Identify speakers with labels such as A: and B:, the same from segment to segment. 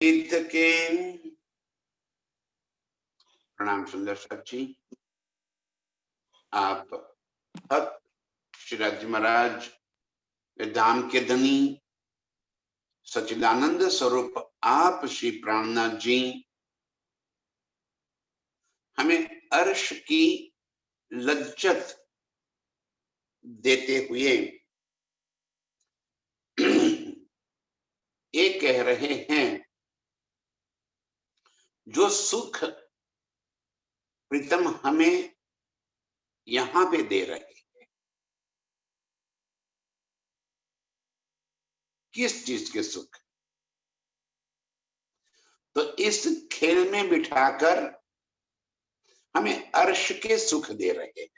A: तीर्थ के प्रणाम सुंदर सर जी। आप भक्त श्रीराज जी महाराज धाम के धनी सच्चिदानंद स्वरूप आप श्री प्राणनाथ जी हमें अर्श की लज्जत देते हुए ये कह रहे हैं, जो सुख प्रीतम हमें यहां पे दे रहे हैं, किस चीज के सुख? तो इस खेल में बिठाकर हमें अर्श के सुख दे रहे हैं।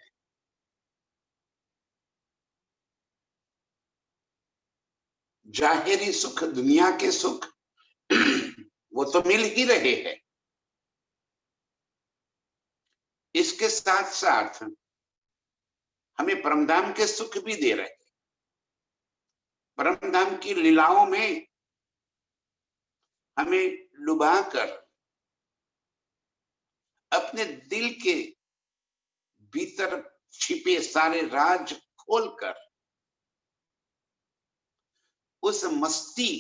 A: जाहिरी सुख, दुनिया के सुख वो तो मिल ही रहे हैं, इसके साथ साथ हमें परमधाम के सुख भी दे रहे हैं। परमधाम की लीलाओं में हमें डुबाकर अपने दिल के भीतर छिपे सारे राज खोलकर उस मस्ती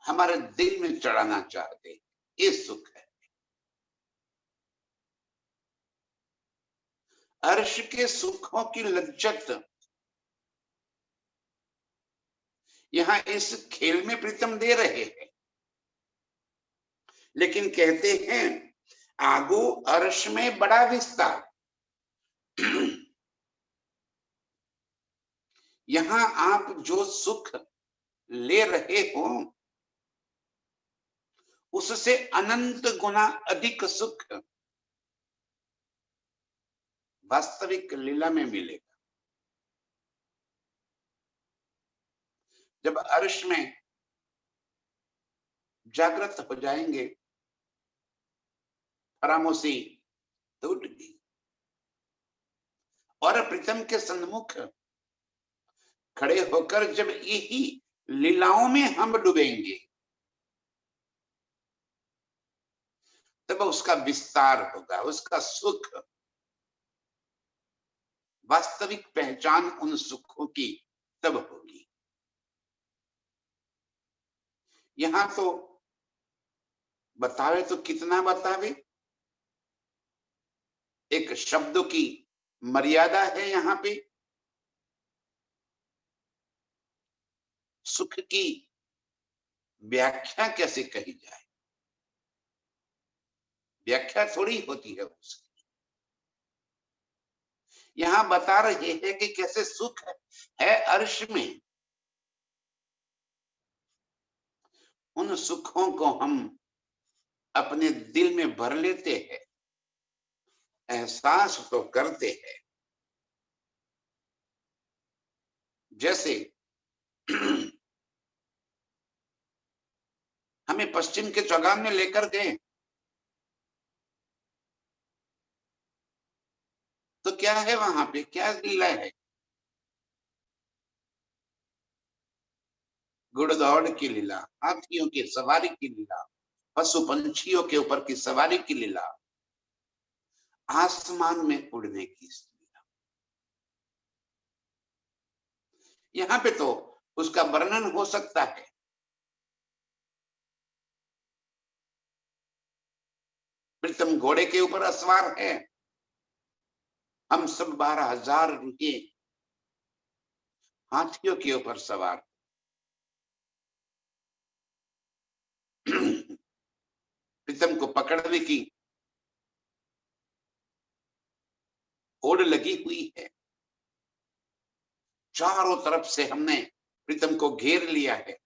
A: हमारे दिल में चढ़ाना चाहते, ये सुख है। अर्श के सुखों की लज्जत यहां इस खेल में प्रीतम दे रहे हैं, लेकिन कहते हैं आगू अर्श में बड़ा विस्तार। यहां आप जो सुख ले रहे हो उससे अनंत गुना अधिक सुख वास्तविक लीला में मिलेगा। जब अर्श में जागृत हो जाएंगे, फरामोशी टूट गई और प्रीतम के सन्मुख खड़े होकर जब यही लीलाओं में हम डूबेंगे, तब उसका विस्तार होगा, उसका सुख, वास्तविक पहचान उन सुखों की तब होगी। यहां तो बतावे तो कितना बतावे, एक शब्दों की मर्यादा है। यहां पे सुख की व्याख्या कैसे कही जाए, व्याख्या थोड़ी होती है उसकी। यहां बता रहे हैं कि कैसे सुख है अर्श में। उन सुखों को हम अपने दिल में भर लेते हैं, एहसास तो करते हैं। जैसे हमें पश्चिम के चौगान में लेकर गए तो क्या है वहां पे, क्या लीला है? घुड़दौड़ की लीला, हाथियों की सवारी की लीला, पशु पंछियों के ऊपर की सवारी की लीला, आसमान में उड़ने की लीला। यहाँ पे तो उसका वर्णन हो सकता है। प्रीतम घोड़े के ऊपर असवार है, हम सब 12,000 रुपये हाथियों के ऊपर सवार। प्रीतम को पकड़ने की होड़ लगी हुई है, चारों तरफ से हमने प्रीतम को घेर लिया है।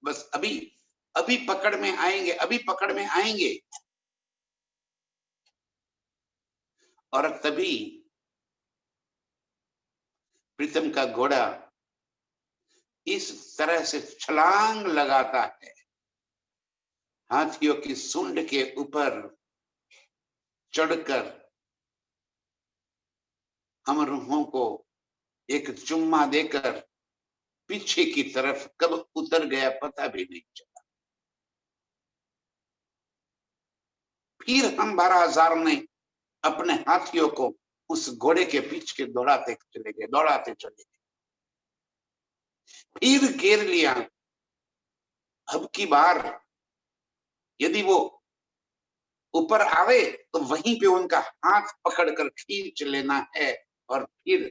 A: बस अभी अभी पकड़ में आएंगे, अभी पकड़ में आएंगे। और तभी प्रीतम का घोड़ा इस तरह से छलांग लगाता है, हाथियों की सूंड के ऊपर चढ़कर हम रूहों को एक चुम्मा देकर पीछे की तरफ कब उतर गया पता भी नहीं चला। फिर हम 12,000 ने अपने हाथियों को उस घोड़े के पीछे दौड़ाते चले गए, दौड़ाते चले गए, फिर घेर लिया। अब की बार यदि वो ऊपर आवे तो वहीं पे उनका हाथ पकड़कर खींच लेना है और फिर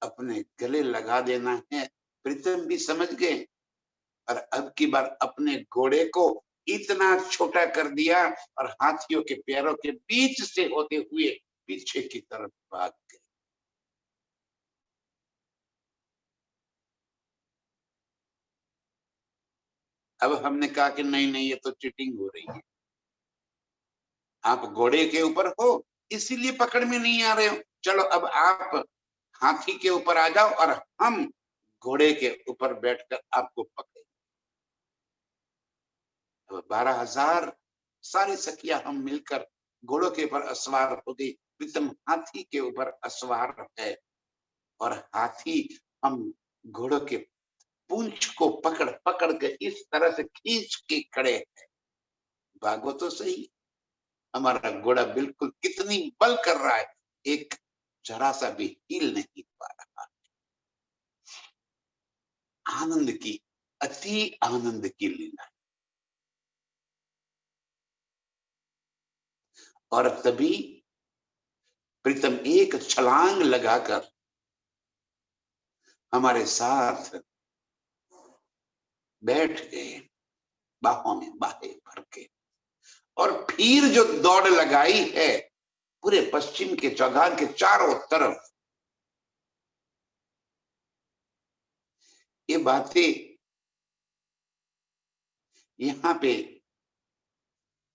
A: अपने गले लगा देना है। प्रीतम भी समझ गए और अब की बार अपने घोड़े को इतना छोटा कर दिया और हाथियों के पैरों के बीच से होते हुए पीछे की तरफ भाग गए। अब हमने कहा कि नहीं नहीं, ये तो चीटिंग हो रही है। आप घोड़े के ऊपर हो इसीलिए पकड़ में नहीं आ रहे हो, चलो अब आप हाथी के ऊपर आ जाओ और हम घोड़े के ऊपर बैठकर आपको पकड़े। 12,000 सारी सखियां हम मिलकर घोड़ों के ऊपर असवार हो गई। प्रीतम हाथी के ऊपर असवार है और हाथी हम घोड़ों के पूंछ को पकड़ पकड़ के इस तरह से खींच के खड़े हैं। भागो तो सही, हमारा घोड़ा बिल्कुल कितनी बल कर रहा है, एक जरा सा भी हिल नहीं पा रहा। आनंद की, अति आनंद की लीला। और तभी प्रीतम एक छलांग लगाकर हमारे साथ बैठ गए, बाहों में बाहें भर के, और फिर जो दौड़ लगाई है पूरे पश्चिम के चौगान के चारों तरफ। ये बातें यहाँ पे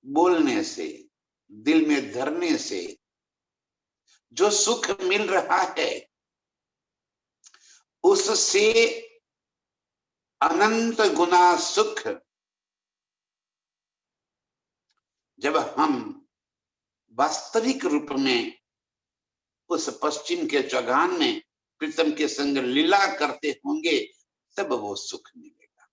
A: बोलने से, दिल में धरने से जो सुख मिल रहा है उससे अनंत गुना सुख जब हम वास्तविक रूप में उस पश्चिम के चौगान में प्रीतम के संग लीला करते होंगे तब वो सुख मिलेगा।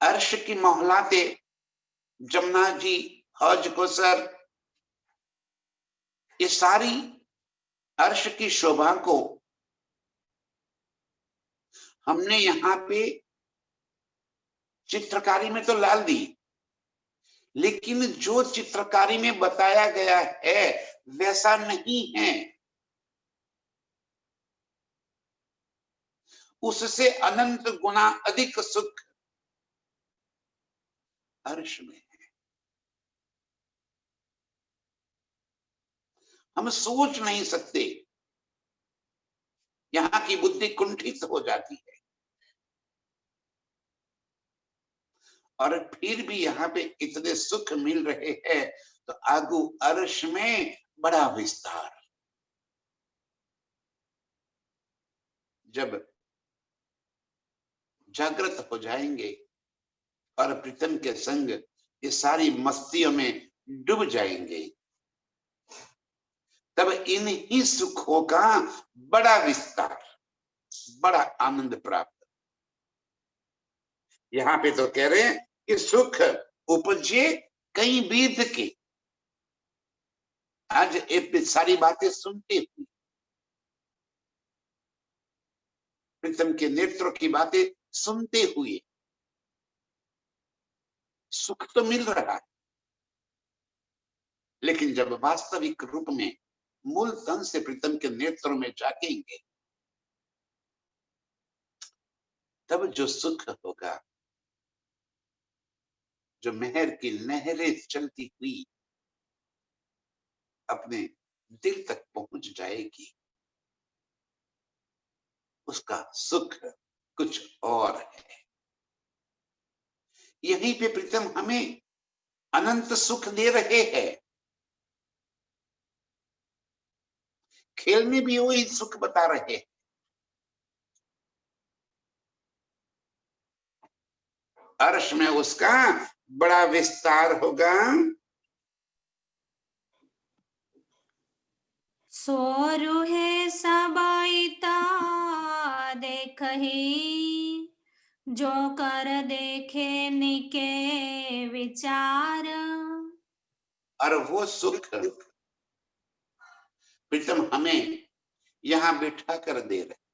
A: अर्श की मोहलाते जमुना जी, हौज को सर, ये सारी अर्श की शोभा को हमने यहाँ पे चित्रकारी में तो लाल दी, लेकिन जो चित्रकारी में बताया गया है वैसा नहीं है। उससे अनंत गुना अधिक सुख अर्श में है। हम सोच नहीं सकते, यहाँ की बुद्धि कुंठित हो जाती है। और फिर भी यहाँ पे इतने सुख मिल रहे हैं तो आगू अर्श में बड़ा विस्तार। जब जागृत हो जाएंगे और प्रीतम के संग ये सारी मस्तियों में डूब जाएंगे तब इन्हीं सुखों का बड़ा विस्तार, बड़ा आनंद प्राप्त। यहाँ पे तो कह रहे हैं कि सुख उपजे कई विध के। आज ये सारी बातें सुनते हुए, प्रीतम के नेत्रों की बातें सुनते हुए सुख तो मिल रहा है, लेकिन जब वास्तविक रूप में मूल तन से प्रीतम के नेत्रों में झांकेंगे तब जो सुख होगा, जो मेहर की लहरें चलती हुई अपने दिल तक पहुंच जाएगी, उसका सुख कुछ और है। यहीं पे प्रीतम हमें अनंत सुख दे रहे हैं। खेल में भी वही सुख बता रहे हैं। अर्श में उसका बड़ा विस्तार होगा।
B: सोरुहे सबाइता देखही, जो कर देखे निके विचार।
A: और वो सुख प्रीतम हमें यहाँ बिठा कर दे रहे।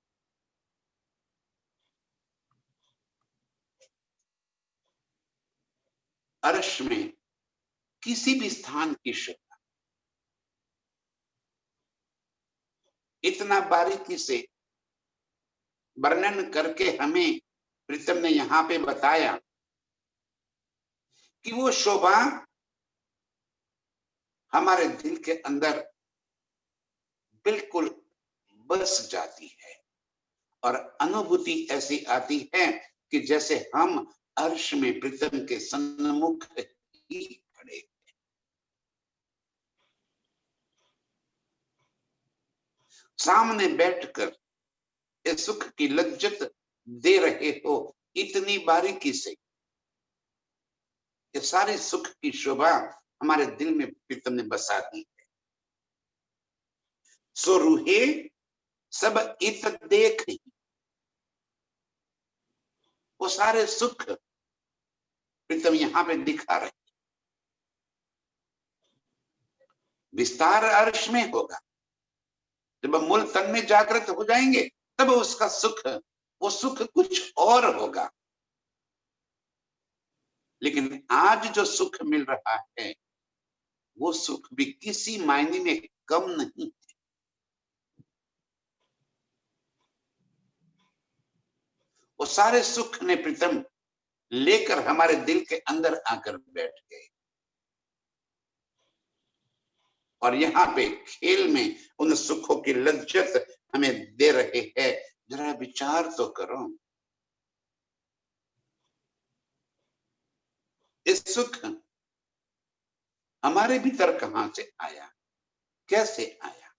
A: अर्श में किसी भी स्थान की शोभा इतना बारीकी से वर्णन करके हमें प्रीतम ने यहाँ पे बताया कि वो शोभा हमारे दिल के अंदर बिल्कुल बस जाती है और अनुभूति ऐसी आती है कि जैसे हम अर्श में प्रीतम के सन्मुख ही खड़े, सामने बैठकर इस सुख की लज्जत दे रहे हो इतनी बारीकी से। ये सारी सुख की शोभा हमारे दिल में प्रीतम ने बसा दी है। सो रूहे सब इत देख, वो सारे सुख प्रीतम यहाँ पे दिखा रहे। विस्तार अर्श में होगा, जब हम मूल तन में जागृत हो जाएंगे तब उसका सुख, वो सुख कुछ और होगा। लेकिन आज जो सुख मिल रहा है वो सुख भी किसी मायने में कम नहीं है। वो सारे सुख ने प्रीतम लेकर हमारे दिल के अंदर आकर बैठ गए और यहाँ पे खेल में उन सुखों की लज्जत हमें दे रहे हैं। जरा विचार तो करो, इस सुख हमारे भीतर कहां से आया, कैसे आया?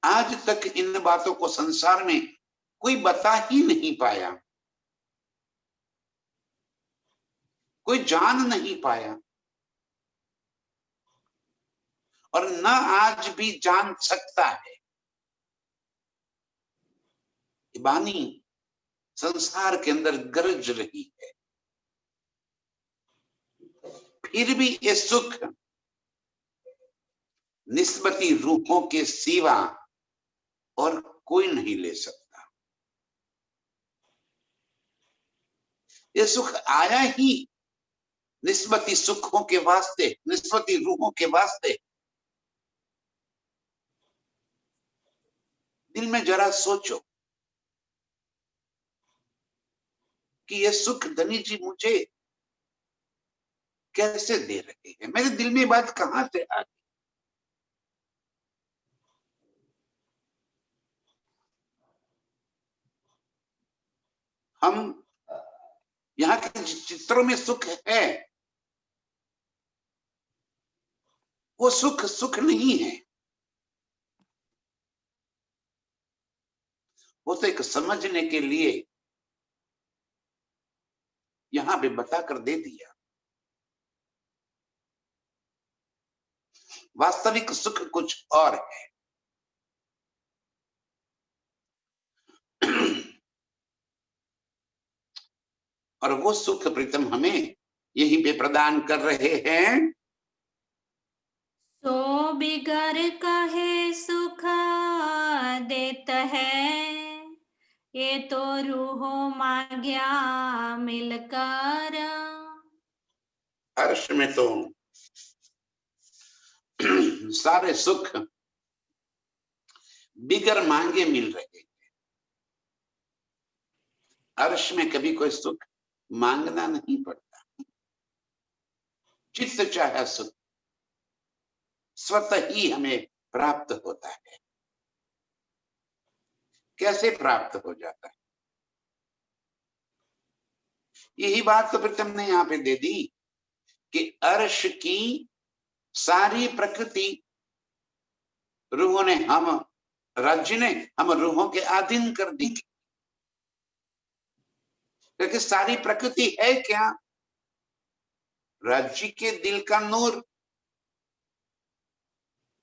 A: आज तक इन बातों को संसार में कोई बता ही नहीं पाया, कोई जान नहीं पाया और न आज भी जान सकता है। वाणी संसार के अंदर गरज रही है, फिर भी ये सुख निस्बती रूपों के सिवा और कोई नहीं ले सकता। ये सुख आया ही निस्बती सुखों के वास्ते, निस्बती रूहों के वास्ते। दिल में जरा सोचो कि ये सुख धनी जी मुझे कैसे दे रहे हैं, मेरे दिल में बात कहां से आ गई? हम यहाँ के चित्रों में सुख है, वो सुख सुख नहीं है, वो तो एक समझने के लिए यहाँ पे बताकर दे दिया। वास्तविक सुख कुछ और है। और वो सुख प्रीतम हमें यहीं पे प्रदान कर रहे हैं।
B: सो बिगर कहे सुख देत है, ये तो रूहो मांग्या मिलकर।
A: अर्श में तो सारे सुख बिगर मांगे मिल रहे हैं। अर्श में कभी कोई सुख मांगना नहीं पड़ता, चित्त चाहे सुख स्वतः ही हमें प्राप्त होता है। कैसे प्राप्त हो जाता है? यही बात तो प्रीतम ने यहाँ पे दे दी कि अर्श की सारी प्रकृति रूहों ने, हम राज्य ने, हम रूहों के अधीन कर दी। क्योंकि सारी प्रकृति है क्या? राज्य के दिल का नूर।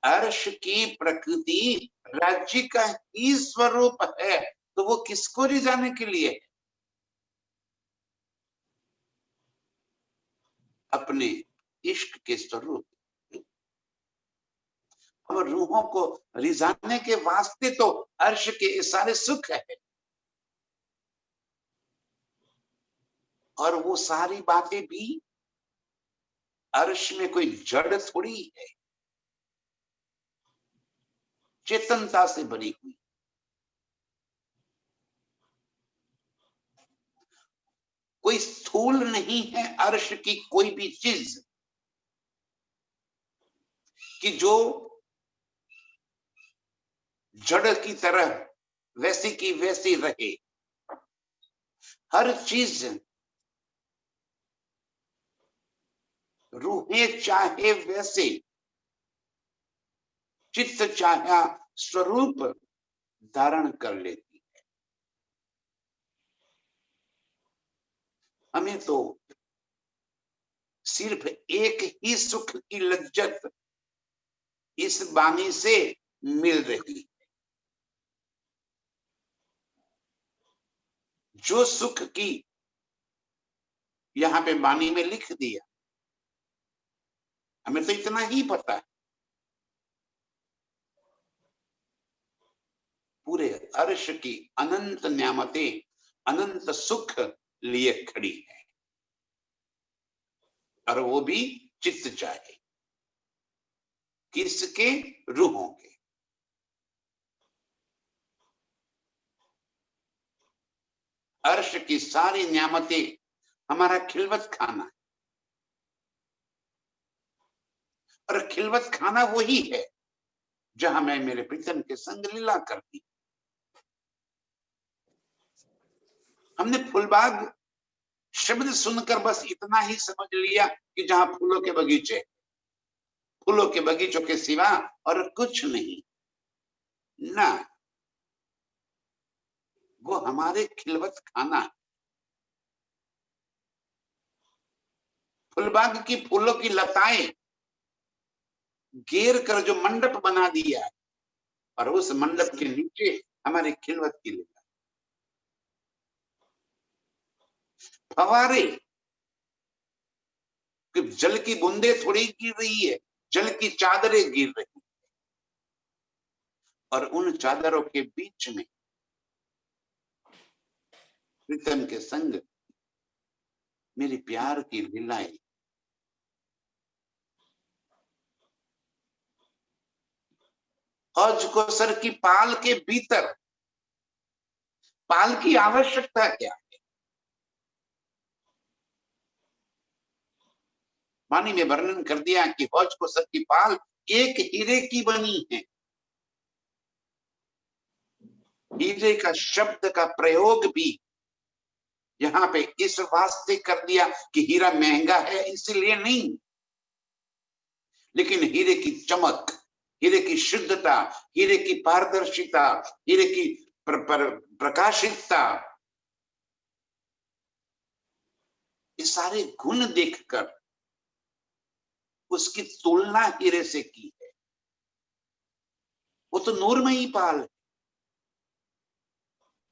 A: अर्श की प्रकृति राज्य का ही स्वरूप है, तो वो किसको रिझाने के लिए? अपने इष्ट के स्वरूप। और रूहों को रिझाने के वास्ते तो अर्श के सारे सुख है, और वो सारी बातें भी अर्श में कोई जड़ थोड़ी है, चेतनता से भरी हुई। कोई स्थूल नहीं है अर्श की कोई भी चीज कि जो जड़ की तरह वैसी की वैसी रहे। हर चीज, रूहें चाहे वैसे, चित्त चाहे स्वरूप धारण कर लेती है। हमें तो सिर्फ एक ही सुख की लज्जत इस वाणी से मिल रही है। जो सुख की यहां पे वाणी में लिख दिया, हमें तो इतना ही पता है। पूरे अर्श की अनंत न्यामतें, अनंत सुख लिए खड़ी है, और वो भी चित्त चाहे। किसके? रूहों के। अर्श की सारी न्यामतें हमारा खिलवत खाना है, और खिलवत खाना वही है जहां मैं मेरे प्रीतम के संग लीला करती। हमने फूलबाग शब्द सुनकर बस इतना ही समझ लिया कि जहां फूलों के बगीचे, फूलों के बगीचों के सिवा और कुछ नहीं ना, वो हमारे खिलवत खाना है। फूलबाग की फूलों की लताएं घेर कर जो मंडप बना दिया है, और उस मंडप के नीचे हमारे खिलवत की लीला। फवारे, जल की बूंदे थोड़ी गिर रही है, जल की चादरें गिर रही, और उन चादरों के बीच में प्रीतम के संग मेरी प्यार की लीलाएं। हौज को सर की पाल के भीतर, पाल की आवश्यकता क्या है? वाणी में वर्णन कर दिया कि हौज को सर की पाल एक हीरे की बनी है। हीरे का शब्द का प्रयोग भी यहाँ पे इस वास्ते कर दिया कि हीरा महंगा है इसलिए नहीं, लेकिन हीरे की चमक, हीरे की शुद्धता, हीरे की पारदर्शिता, हीरे की प्रकाशितता, ये सारे गुण देखकर उसकी तुलना हीरे से की है। वो तो नूरमयी पाल है,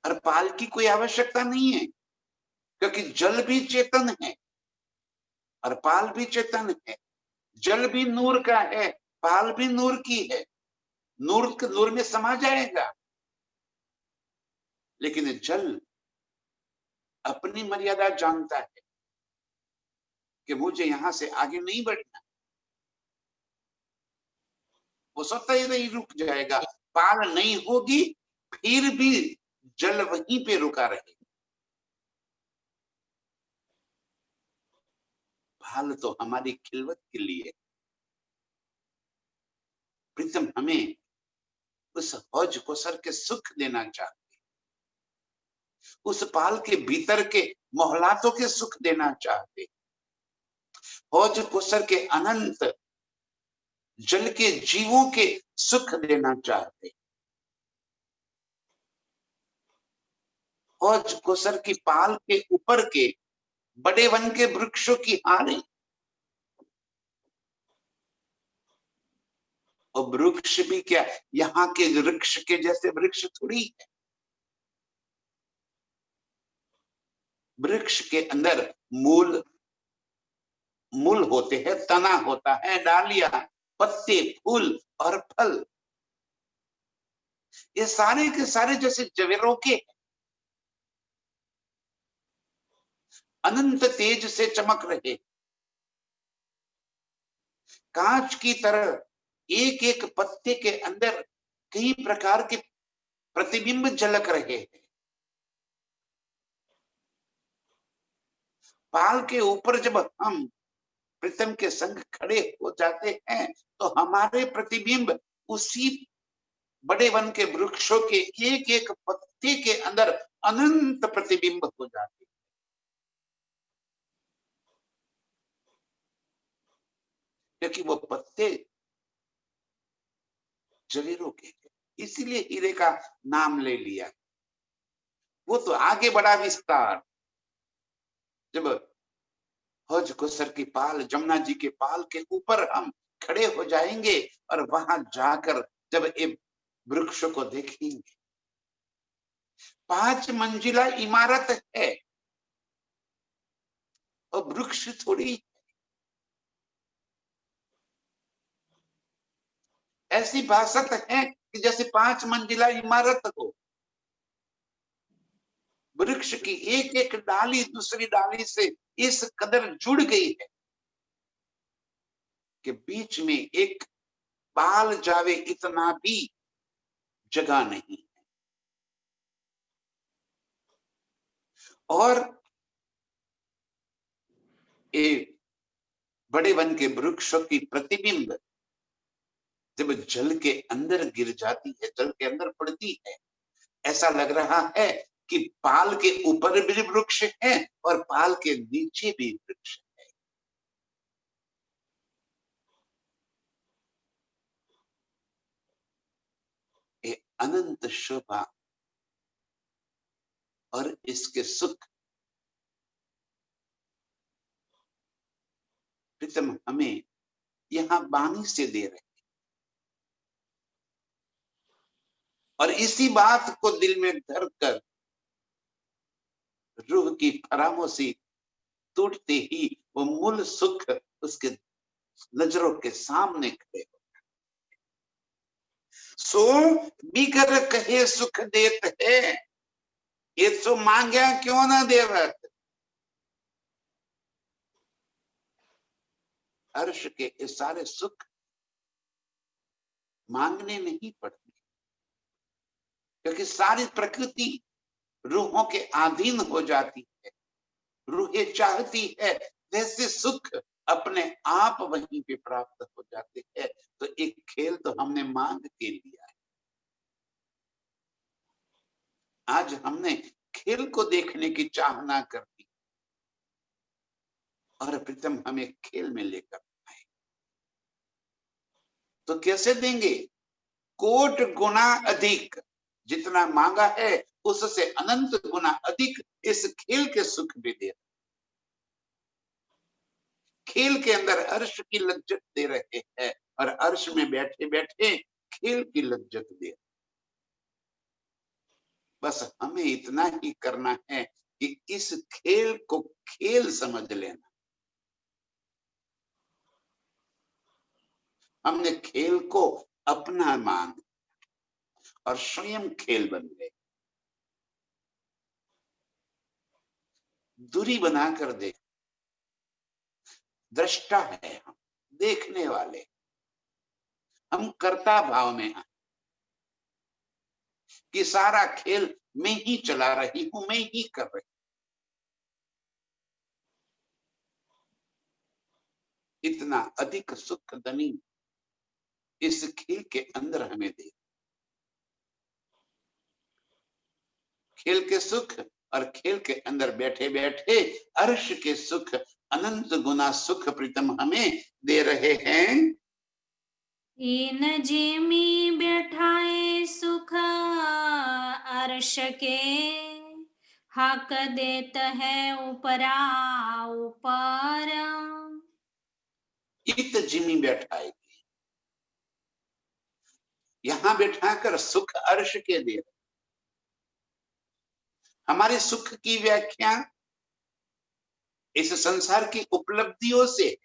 A: और पाल की कोई आवश्यकता नहीं है, क्योंकि जल भी चेतन है और पाल भी चेतन है। जल भी नूर का है, पाल भी नूर की है, नूर में समा जाएगा। लेकिन जल अपनी मर्यादा जानता है कि मुझे यहां से आगे नहीं बढ़ना, वो स्वतः ही नहीं रुक जाएगा। पाल नहीं होगी फिर भी जल वहीं पे रुका रहेगा। पाल तो हमारी खिलवत के लिए। प्रीतम हमें उस हौज को सर के सुख देना चाहते, उस पाल के भीतर के मोहलातों के सुख देना चाहते, हौज को सर के अनंत जल के जीवों के सुख देना चाहते। हौज को सर की पाल के ऊपर के बड़े वन के वृक्षों की हारें, और वृक्ष भी क्या, यहाँ के वृक्ष के जैसे वृक्ष थोड़ी है। वृक्ष के अंदर मूल मूल होते हैं, तना होता है, डालियां, पत्ते, फूल और फल, ये सारे के सारे जैसे जवेरों के अनंत तेज से चमक रहे, कांच की तरह एक एक पत्ते के अंदर कई प्रकार के प्रतिबिंब झलक रहे हैं। पाल के ऊपर जब हम प्रीतम के संग खड़े हो जाते हैं तो हमारे प्रतिबिंब उसी बड़े वन के वृक्षों के एक एक पत्ते के अंदर अनंत प्रतिबिंब हो जाते हैं। क्योंकि वो पत्ते जवेरों के हैं, इसीलिए हीरे का नाम ले लिया। वो तो आगे बढ़ा विस्तार, जब हौज खुसर की पाल, जमुना जी के पाल के ऊपर हम खड़े हो जाएंगे और वहां जाकर जब ये वृक्ष को देखेंगे, 5 मंजिला इमारत है और वृक्ष थोड़ी, ऐसी भासत है कि जैसे 5 मंजिला इमारत हो। वृक्ष की एक एक डाली दूसरी डाली से इस कदर जुड़ गई है कि बीच में एक बाल जावे इतना भी जगह नहीं है। और एक बड़े वन के वृक्षों की प्रतिबिंब जब जल के अंदर गिर जाती है, जल के अंदर पड़ती है, ऐसा लग रहा है कि पाल के ऊपर भी वृक्ष है और पाल के नीचे भी वृक्ष है। ये अनंत शोभा और इसके सुख प्रीतम हमें यहाँ बानी से दे रहे, और इसी बात को दिल में धर कर रूह की फरामोशी टूटते ही वो मूल सुख उसके नजरों के सामने खड़े हो। सो बिगर कहे सुख देत है, ये तो मांग्या क्यों ना देवत। अर्श के ये सारे सुख मांगने नहीं पड़ते, क्योंकि सारी प्रकृति रूहों के अधीन हो जाती है। रूहें चाहती है वैसे सुख अपने आप वहीं पे प्राप्त हो जाते हैं। तो एक खेल तो हमने मांग के लिया है, आज हमने खेल को देखने की चाहना कर दी और प्रीतम हमें खेल में लेकर आए। तो कैसे देंगे? कोट गुना अधिक, जितना मांगा है उससे अनंत गुना अधिक इस खेल के सुख भी दे, खेल के अंदर अर्श की लज्जत दे रहे हैं और अर्श में बैठे बैठे खेल की लज्जत दे। बस हमें इतना ही करना है कि इस खेल को खेल समझ लेना। हमने खेल को अपना मान और स्वयं खेल बन गए, दूरी बनाकर देख, दृष्टा है हम, देखने वाले, हम कर्ता भाव में हैं कि सारा खेल मैं ही चला रही हूं, मैं ही कर रही हूं। इतना अधिक सुख धनी इस खेल के अंदर हमें दे, खेल के सुख और खेल के अंदर बैठे बैठे अर्श के सुख, अनंत गुना सुख प्रीतम हमें दे रहे हैं।
B: इन जिमी बैठाए सुख अर्श के, हक देत है ऊपरा ऊपर।
A: इत जिमी बैठाएगी, यहां बैठाकर सुख अर्श के दे रहे। हमारे सुख की व्याख्या इस संसार की उपलब्धियों से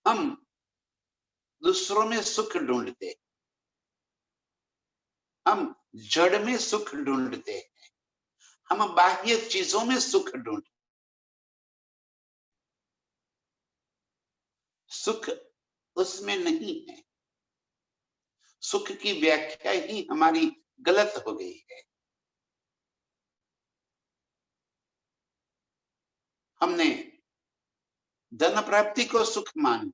A: हम दूसरों में सुख ढूंढते, हम जड़ में सुख ढूंढते, हम बाह्य चीजों में सुख ढूंढते। सुख उसमें नहीं है। सुख की व्याख्या ही हमारी गलत हो गई है। हमने धन प्राप्ति को सुख मान,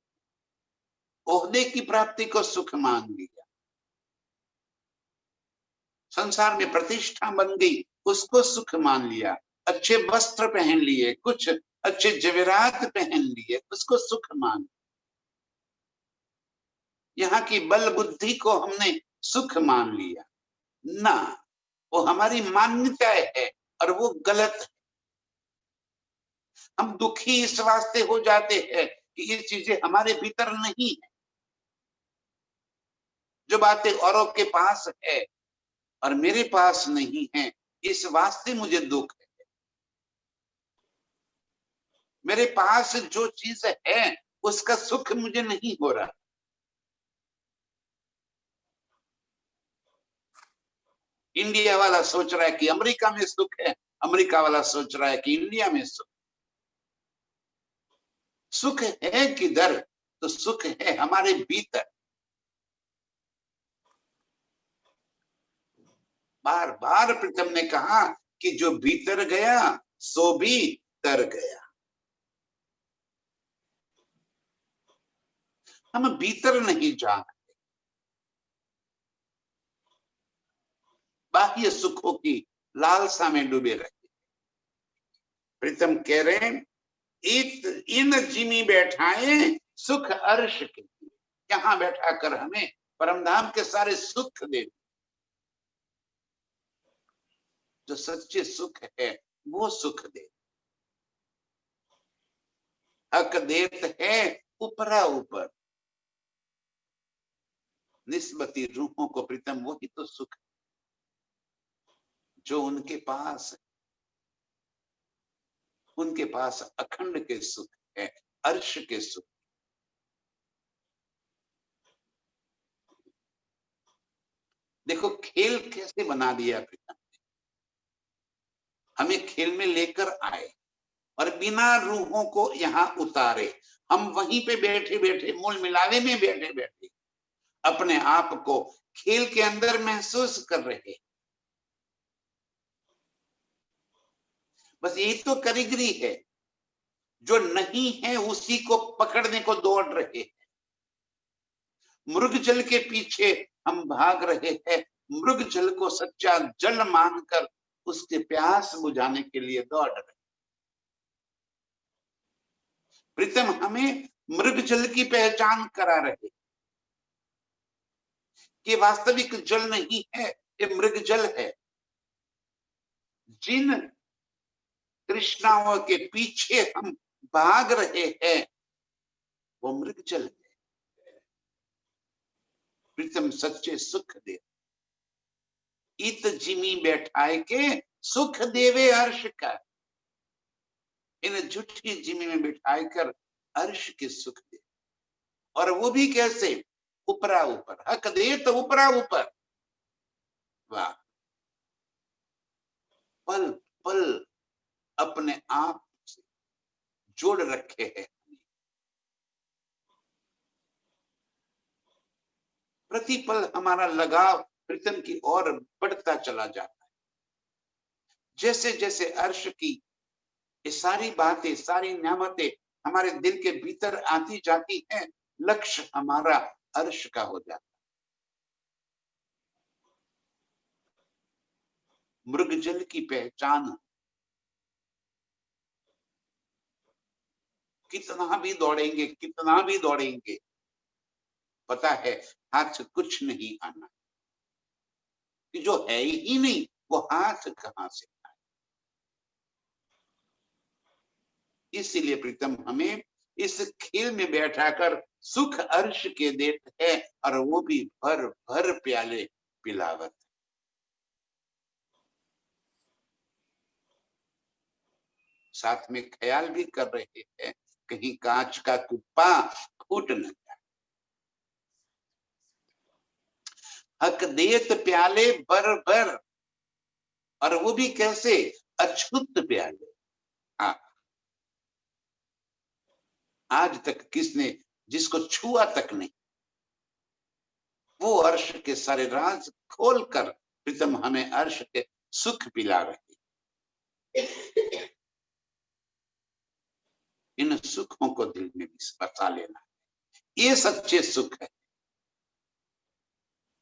A: ओहदे की प्राप्ति को सुख मान लिया, संसार में प्रतिष्ठा बन गई उसको सुख मान लिया, अच्छे वस्त्र पहन लिए, कुछ अच्छे जवेरात पहन लिए, उसको सुख मान। यहाँ की बल बुद्धि को हमने सुख मान लिया ना, वो हमारी मान्यता है और वो गलत है। हम दुखी इस वास्ते हो जाते हैं कि ये चीजें हमारे भीतर नहीं है। जो बातें औरों के पास है और मेरे पास नहीं है, इस वास्ते मुझे दुख है। मेरे पास जो चीज है उसका सुख मुझे नहीं हो रहा। इंडिया वाला सोच रहा है कि अमेरिका में सुख है, अमेरिका वाला सोच रहा है कि इंडिया में सुख। सुख है किधर? तो सुख है हमारे भीतर। बार बार प्रीतम ने कहा कि जो भीतर गया सो भी तर गया। हम भीतर नहीं जानते, बाह्य सुखों की लालसा में डूबे रहे। प्रीतम कह रहे हैं इन जिमी बैठाए सुख अर्श के, यहां बैठा कर हमें परमधाम के सारे सुख दे। जो सच्चे सुख है वो सुख दे। हक देत है ऊपरा ऊपर, निस्बती रूहों को प्रीतम वही तो सुख जो उनके पास है। उनके पास अखंड के सुख है, अर्श के सुख। देखो खेल कैसे बना दिया प्रीतम ने, हमें खेल में लेकर आए और बिना रूहों को यहाँ उतारे, हम वहीं पे बैठे बैठे मूल मिलावे में बैठे बैठे अपने आप को खेल के अंदर महसूस कर रहे। बस यही तो कारीगरी है, जो नहीं है उसी को पकड़ने को दौड़ रहे हैं। मृग जल के पीछे हम भाग रहे हैं, मृग जल को सच्चा जल मानकर उसके प्यास बुझाने के लिए दौड़ रहे। प्रीतम हमें मृग जल की पहचान करा रहे कि वास्तविक जल नहीं है, ये मृग जल है। जिन तृष्णाओं के पीछे हम भाग रहे हैं वो मृग जल है। प्रीतम सच्चे सुख दे, इत जिमी बैठाए के सुख देवे अर्श का। इन झूठी जिमी में बिठाए कर अर्श के सुख दे, और वो भी कैसे? ऊपरा ऊपर, हक दे तो ऊपरा ऊपर। वाह, पल पल अपने आप से जोड़ रखे हैं। प्रतिपल हमारा लगाव प्रीतम की ओर बढ़ता चला जाता है। जैसे जैसे अर्श की ये सारी बातें, सारी नेमतें हमारे दिल के भीतर आती जाती हैं, लक्ष्य हमारा अर्श का हो जाता है। मृग जल की पहचान, कितना भी दौड़ेंगे, कितना भी दौड़ेंगे, पता है हाथ कुछ नहीं आना, कि जो है ही नहीं वो हाथ कहां से आए। इसीलिए प्रीतम हमें इस खेल में बैठाकर सुख अर्श के देत है और वो भी भर भर प्याले पिलावत। साथ में ख्याल भी कर रहे हैं कहीं कांच का कुप्पा फूट न जाए। हक देत प्याले भर भर, और वो भी कैसे, अछूत प्याले। हाँ, आज तक किसने जिसको छुआ तक नहीं, वो अर्श के सारे राज खोलकर प्रीतम हमें अर्श के सुख पिला रहे। इन सुखों को दिल में भी बसा लेना, ये सच्चे सुख है।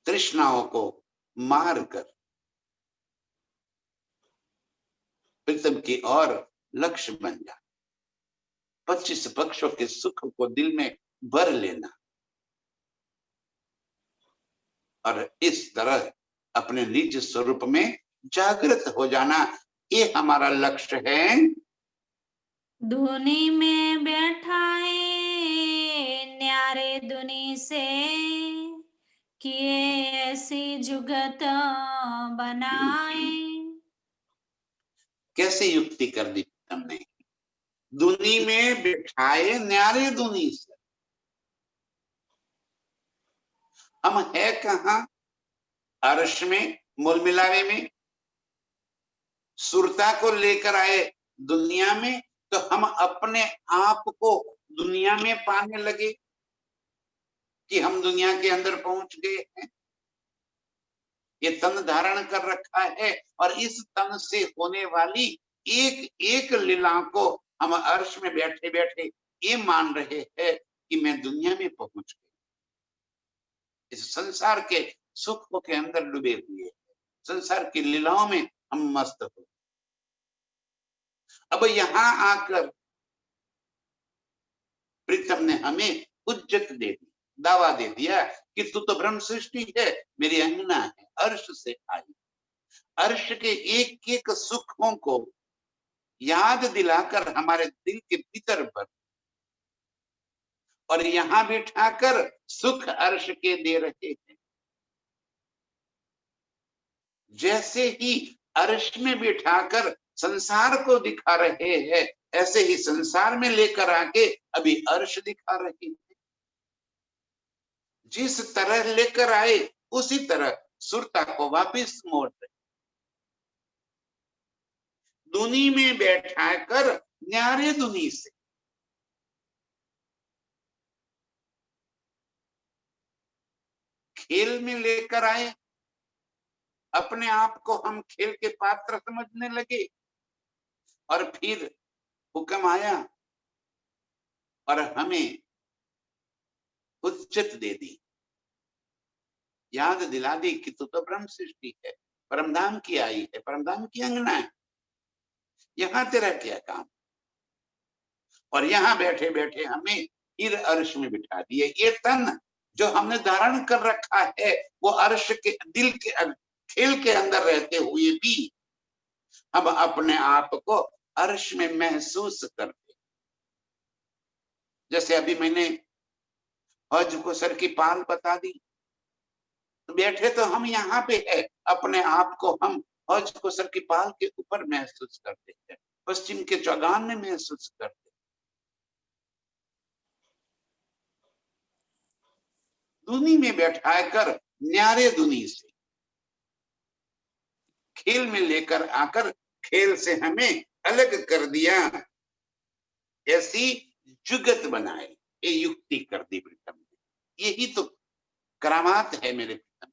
A: तृष्णाओं को मार कर प्रीतम की और लक्ष्य बन जा। 25 पक्षों के सुख को दिल में भर लेना और इस तरह अपने निज स्वरूप में जागृत हो जाना, ये हमारा लक्ष्य है।
B: धुनी में बैठाए न्यारे दुनी से, किए ऐसी जुगत बनाए।
A: कैसे युक्ति कर दी हमने, दुनी में बिठाए न्यारे दुनी से। हम है कहां, अर्श में, मूल मिलावे में। सुरता को लेकर आए दुनिया में, तो हम अपने आप को दुनिया में पाने लगे कि हम दुनिया के अंदर पहुंच गए हैं। ये तन धारण कर रखा है और इस तन से होने वाली एक एक लीला को हम अर्श में बैठे बैठे ये मान रहे हैं कि मैं दुनिया में पहुंच गया। इस संसार के सुखों के अंदर डूबे हुए, संसार की लीलाओं में हम मस्त हो। अब यहां आकर प्रीतम ने हमें उज्जत दे दी, दावा दे दिया कि तू तो ब्रह्म सृष्टि है, मेरी अंगना है, अर्श से आई। अर्श के एक एक सुखों को याद दिलाकर हमारे दिल के भीतर भर, और यहां बिठाकर सुख अर्श के दे रहे हैं। जैसे ही अर्श में बिठाकर संसार को दिखा रहे हैं, ऐसे ही संसार में लेकर आके अभी अर्श दिखा रहे हैं। जिस तरह लेकर आए उसी तरह सुरता को वापिस मोड़ रहे। दुनी में बैठाकर न्यारे दुनी से, खेल में लेकर आए। अपने आप को हम खेल के पात्र समझने लगे और फिर हुक्म आया और हमें उज्जत दे दी, याद दिला दी कि तू तो ब्रह्म सृष्टि है, परमधाम की आई है, परमधाम की अंगना है, यहां तेरा क्या काम। और यहां बैठे बैठे हमें फिर अर्श में बिठा दिए। ये तन जो हमने धारण कर रखा है, वो अर्श के दिल के खेल के अंदर रहते हुए भी हम अपने आप को अर्श में महसूस करते। जैसे अभी मैंने हज को सर की पाल बता दी, तो बैठे तो हम यहाँ पे है, अपने आप को हम हज को सर की पाल के ऊपर महसूस करते हैं, पश्चिम के चौगान में महसूस करते हैं। दुनी में बैठाकर न्यारे दुनी से खेल में लेकर आकर खेल से हमें अलग कर दिया, ऐसी जुगत बनाए, ये युक्ति कर दी प्रीतम ने। यही तो करामात है मेरे प्रीतम।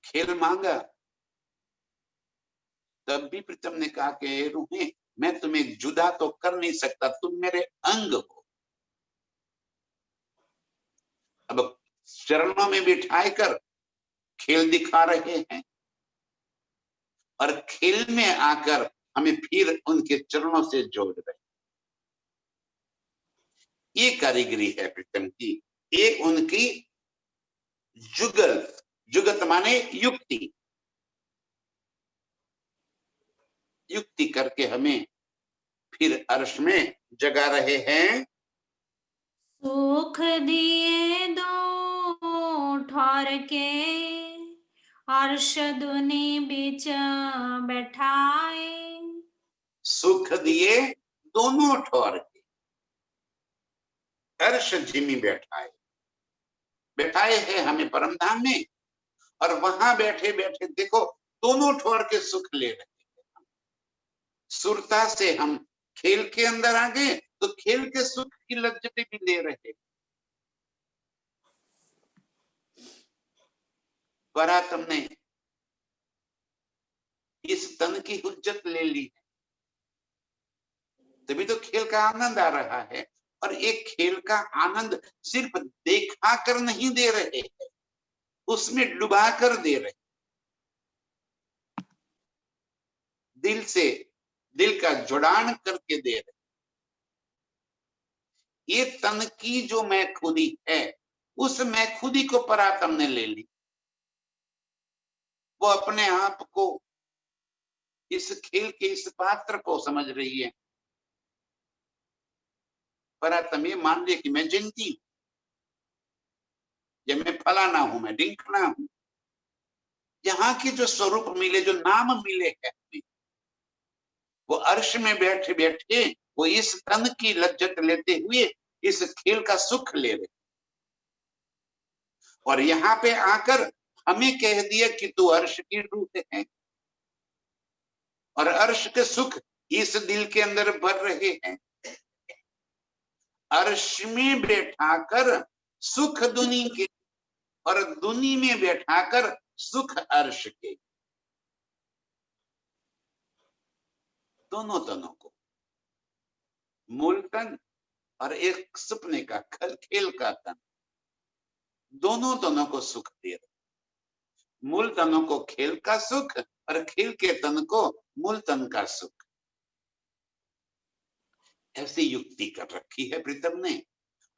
A: खेल मांगा तब भी प्रीतम ने कहा कि रूहे, मैं तुम्हें जुदा तो कर नहीं सकता, तुम मेरे अंग हो। अब चरणों में बिठाए कर खेल दिखा रहे हैं और खेल में आकर हमें फिर उनके चरणों से जोड़ रहे। ये कारीगरी है प्रीतम की, ये उनकी जुगल, जुगत माने युक्ति, युक्ति करके हमें फिर अर्श में जगा रहे हैं।
B: सुख दिए दो ठौर के, अर्श दुनी बीच बैठाए।
A: सुख दिए दोनों ठौर के, अर्श जिमी बैठाए। बैठाए हैं हमें परम धाम में, और वहां बैठे बैठे देखो दोनों ठौर के सुख ले रहे हैं। सुरता से हम खेल के अंदर आ गए तो खेल के सुख की लज्जतें भी ले रहे। पर तुमने इस तन की हुज्जत ले ली है, तभी तो खेल का आनंद आ रहा है। और एक खेल का आनंद सिर्फ देखा कर नहीं दे रहे हैं, उसमें डुबा कर दे रहे। दिल से दिल का जुड़ान करके दे रहे। ये तन की जो मैं खुदी है, उस मैं खुदी को परात्म ने ले ली। वो अपने आप को, इस खेल के इस पात्र को समझ रही है। परात्म ये मान लिया कि मैं जिंती हूं, या मैं फलाना हूं, मैं ढिंकना हूं। यहाँ के जो स्वरूप मिले, जो नाम मिले हैं, वो अर्श में बैठे बैठे वो इस तन की लज्जत लेते हुए इस खेल का सुख ले रहे। और यहाँ पे आकर हमें कह दिया कि तू अर्श की रूह है, और अर्श के सुख इस दिल के अंदर भर रहे हैं। अर्श में बैठाकर सुख दुनी के, और दुनी में बैठाकर सुख अर्श के। दोनों तनों को, मूल तन और एक सपने का खेल का तन, दोनों तनों को सुख दे रहे। मूल तनों को खेल का सुख, और खेल के तन को मूल तन का सुख। ऐसी युक्ति कर रखी है प्रीतम ने।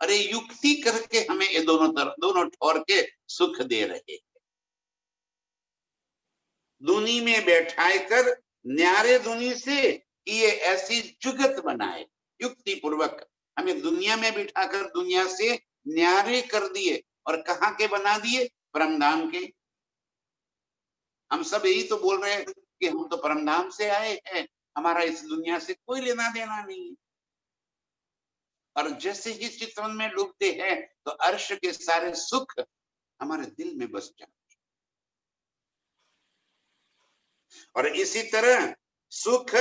A: अरे युक्ति करके हमें ये दोनों ठौर के सुख दे रहे हैं। दुनी में बैठाए कर न्यारे दुनी से ये ऐसी जुगत बनाए। युक्ति पूर्वक हमें दुनिया में बिठाकर दुनिया से न्यारे कर दिए, और कहाँ के बना दिए? परमधाम के। हम सब यही तो बोल रहे हैं कि हम तो परमधाम से आए हैं, हमारा इस दुनिया से कोई लेना देना नहीं है। और जैसे ही चितवन में डूबते हैं तो अर्श के सारे सुख हमारे दिल में बस जाते। और इसी तरह सुख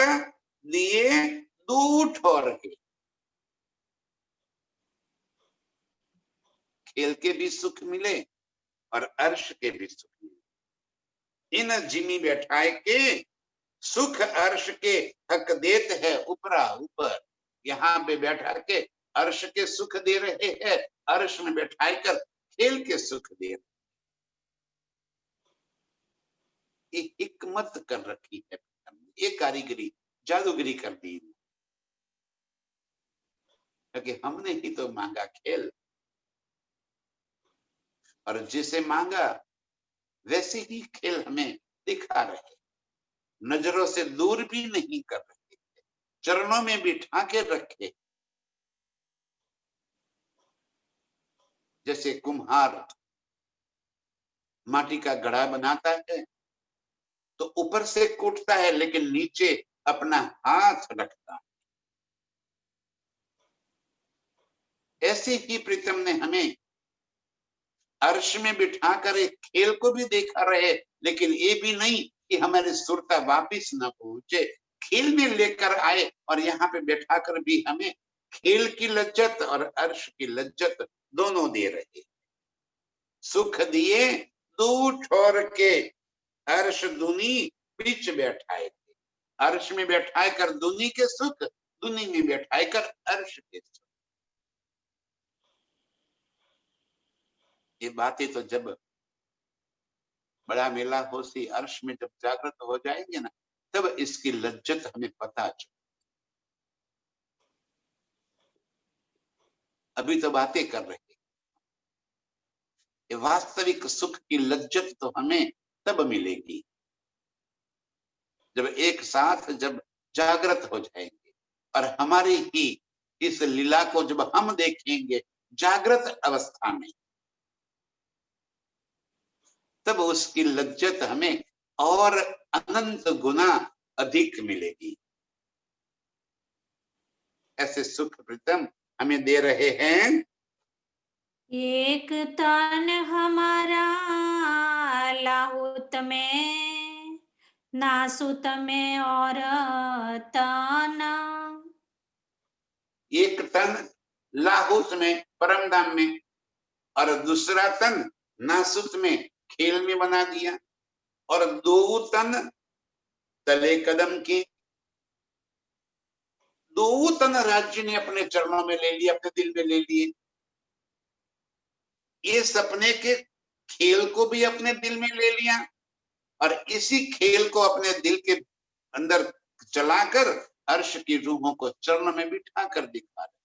A: दिए दो ठौर के, खेल के भी सुख मिले और अर्श के भी सुख मिले। इन जिमी बैठाए के सुख अर्श के हक देत है ऊपरा ऊपर। यहाँ पे बैठा के अर्श के सुख दे रहे हैं, अर्श में बैठाए कर खेल के सुख दे रहे। एक हिकमत कर रखी है, एक कारीगरी जादूगरी कर दी, क्योंकि हमने ही तो मांगा खेल, और जिसे मांगा वैसे ही खेल हमें दिखा रहे, नजरों से दूर भी नहीं कर रहे, चरणों में बिठा के रखे। जैसे कुम्हार माटी का घड़ा बनाता है तो ऊपर से कूटता है, लेकिन नीचे अपना हाथ रखता है। ऐसे ही प्रीतम ने हमें अर्श में बिठाकर एक खेल को भी देखा रहे, लेकिन ये भी नहीं कि हमारी सुरता वापिस न पहुंचे। खेल में लेकर आए और यहाँ पे बैठाकर भी हमें खेल की लज्जत और अर्श की लज्जत दोनों दे रहे। सुख दिए दो ठौर के, अर्श दुनी बीच बैठाए थे। अर्श में बैठाए कर दुनी के सुख, दुनी में बैठाए कर अर्श के सुख। ये बातें तो जब बड़ा मेला हो सी अर्श में जब जागृत हो जाएंगे ना, तब इसकी लज्जत हमें पता चले। अभी तो बातें कर रहे हैं, ये वास्तविक सुख की लज्जत तो हमें तब मिलेगी जब एक साथ जब जागृत हो जाएंगे। और हमारी ही इस लीला को जब हम देखेंगे जागृत अवस्था में, तब उसकी लज्जत हमें और अनंत गुना अधिक मिलेगी। ऐसे सुख प्रीतम हमें दे रहे हैं।
B: एक तन हमारा लाहुत में, नासुत में और तन।
A: एक तन लाहुत में परम धाम में, और दूसरा तन नासुत में खेल में बना दिया, और दो तन तले कदम के, दो तन राज्य ने अपने चरणों में ले लिए, अपने दिल में ले लिए। ये सपने के खेल को भी अपने दिल में ले लिया, और इसी खेल को अपने दिल के अंदर चलाकर अर्श की रूहों को चरण में बिठा कर दिखा रहे।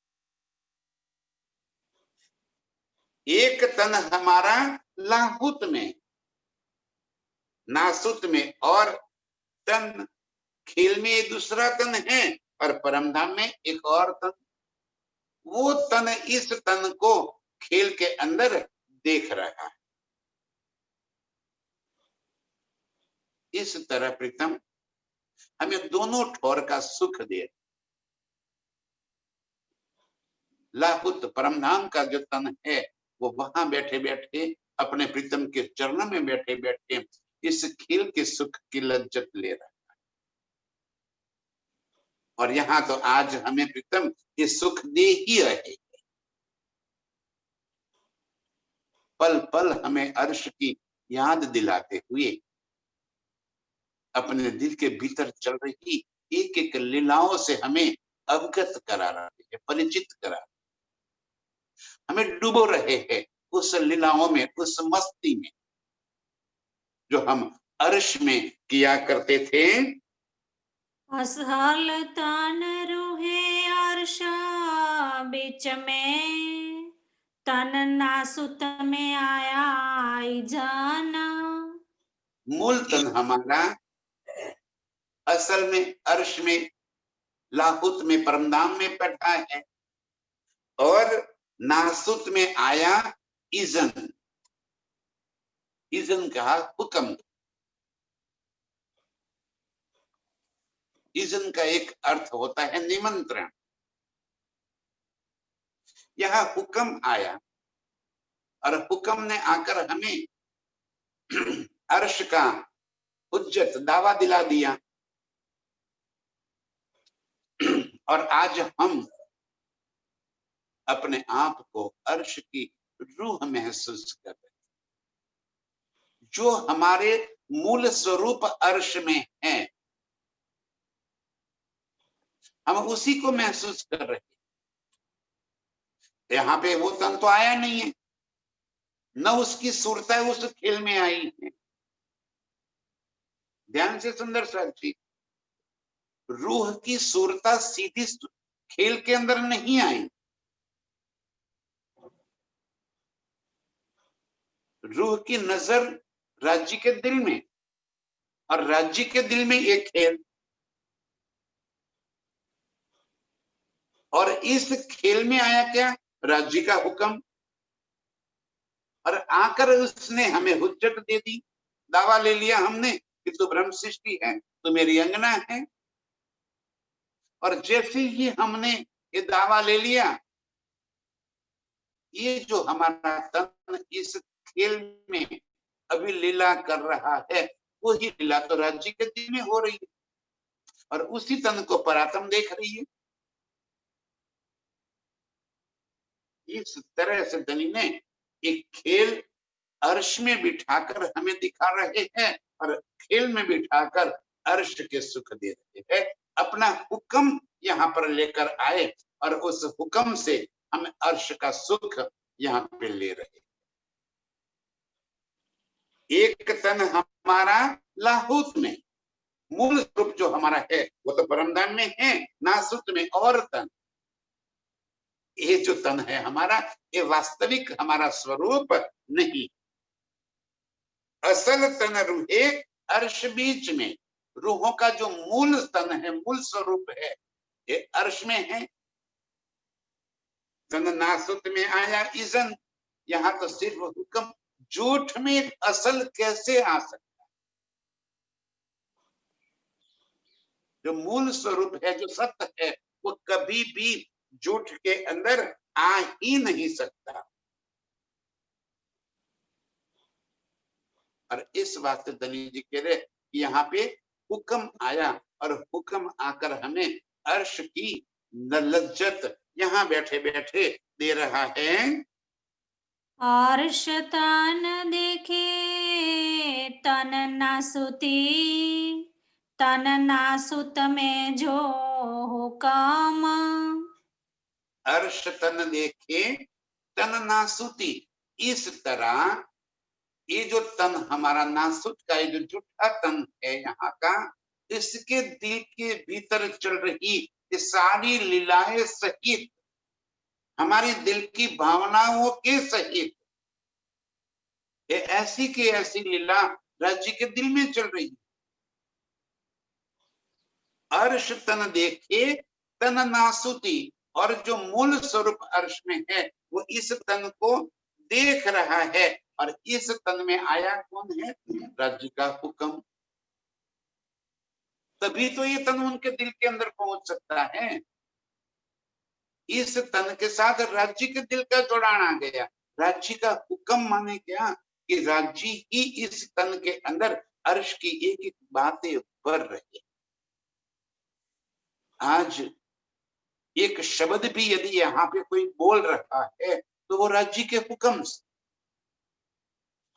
A: एक तन हमारा लाहुत में, नासुत में, और तन खेल में ये दूसरा तन है, और परमधाम में एक और तन। वो तन इस तन को खेल के अंदर देख रहा है। इस तरह प्रीतम हमें दोनों ठोर का सुख दे। लाहुत परमधाम का जो तन है वो वहां बैठे बैठे अपने प्रीतम के चरणों में बैठे बैठे इस खेल के सुख की लज्जत ले रहा है। और यहाँ तो आज हमें प्रीतम ये सुख दे ही रहे। पल पल हमें अर्श की याद दिलाते हुए अपने दिल के भीतर चल रही एक एक लीलाओं से हमें अवगत करा रहे हैं, परिचित करा, हमें डुबो रहे हैं उस लीलाओं में, उस मस्ती में जो हम अर्श में किया करते थे।
B: असहल तन रूहे अर्श बीच में, तन नासुत में आया जन।
A: मूल तन हमारा असल में अर्श में, लाहुत में, परमधाम में बैठा है, और नासुत में आया इजन। इजन का हुक्म। इजन का एक अर्थ होता है निमंत्रण। यह हुक्म आया, और हुक्म ने आकर हमें अर्श का हुज्जत दावा दिला दिया। और आज हम अपने आप को अर्श की रूह महसूस कर रहे हैं, जो हमारे मूल स्वरूप अर्श में है, हम उसी को महसूस कर रहे हैं। यहाँ पे वो तन तो आया नहीं है, न उसकी सूरता उस खेल में आई है। ध्यान से सुंदर साक्षी, रूह की सूरता सीधी खेल के अंदर नहीं आई। रूह की नजर राज्य के दिल में, और राज्य के दिल में एक खेल, और इस खेल में आया क्या? राज्य का हुक्म। और आकर उसने हमें हुज्जत दे दी, दावा ले लिया हमने कि तू ब्रह्म सृष्टि है, तू मेरी अंगना है। और जैसे ही हमने ये दावा ले लिया, ये जो हमारा तन इस खेल में अभी लीला कर रहा है, वो ही लीला तो राज्य के दिल में हो रही है, और उसी तन को परात्म देख रही है। इस तरह से धनी ने एक खेल अर्श में बिठाकर हमें दिखा रहे हैं, और खेल में बिठाकर अर्श के सुख दे रहे हैं। अपना हुक्म यहाँ पर लेकर आए, और उस हुक्म से हम अर्श का सुख यहाँ पे ले रहे। एक तन हमारा लाहुत में, मूल स्वरूप जो हमारा है वो तो परमधाम में है, नासुत में और तन। ये जो तन है हमारा, ये वास्तविक हमारा स्वरूप नहीं। असल तन रूहे अर्श बीच में, रूहों का जो मूल तन है, मूल स्वरूप है, ये अर्श में है। तन नासुत में आया इज़न, यहाँ तो सिर्फ हुक्म। झूठ में असल कैसे आ सकता? जो मूल स्वरूप है, जो सत्य है, वो कभी भी झूठ के अंदर आ ही नहीं सकता। और इस बात से दलील जी कह रहे कि यहाँ पे हुक्म आया और हुक्म आकर हमें अर्श की लज्जत यहाँ बैठे बैठे दे रहा है।
B: अर्श तन देखे तन नासुती, तन नासुत में जो हुक्म।
A: अर्श तन देखे तन नासुती, इस तरह ये जो तन हमारा नासुत का, ये जो झूठा तन है यहाँ का, इसके दिल के भीतर चल रही ये सारी लीलाएं सहित, हमारी दिल की भावनाओं के सहित, ये ऐसी की ऐसी लीला राज्य के दिल में चल रही है। अर्श तन देखे तन नासुती, और जो मूल स्वरूप अर्श में है वो इस तन को देख रहा है, और इस तन में आया कौन है? राज्य का हुक्म। तभी तो ये तन उनके दिल के अंदर पहुंच सकता है। इस तन के साथ राज्य के दिल का जोड़ान आ गया। राज्य का हुक्म माने क्या? कि राज्य ही इस तन के अंदर अर्श की एक एक बातें भर रही। आज एक शब्द भी यदि यहाँ पे कोई बोल रहा है तो वो राज्य के हुक्म से।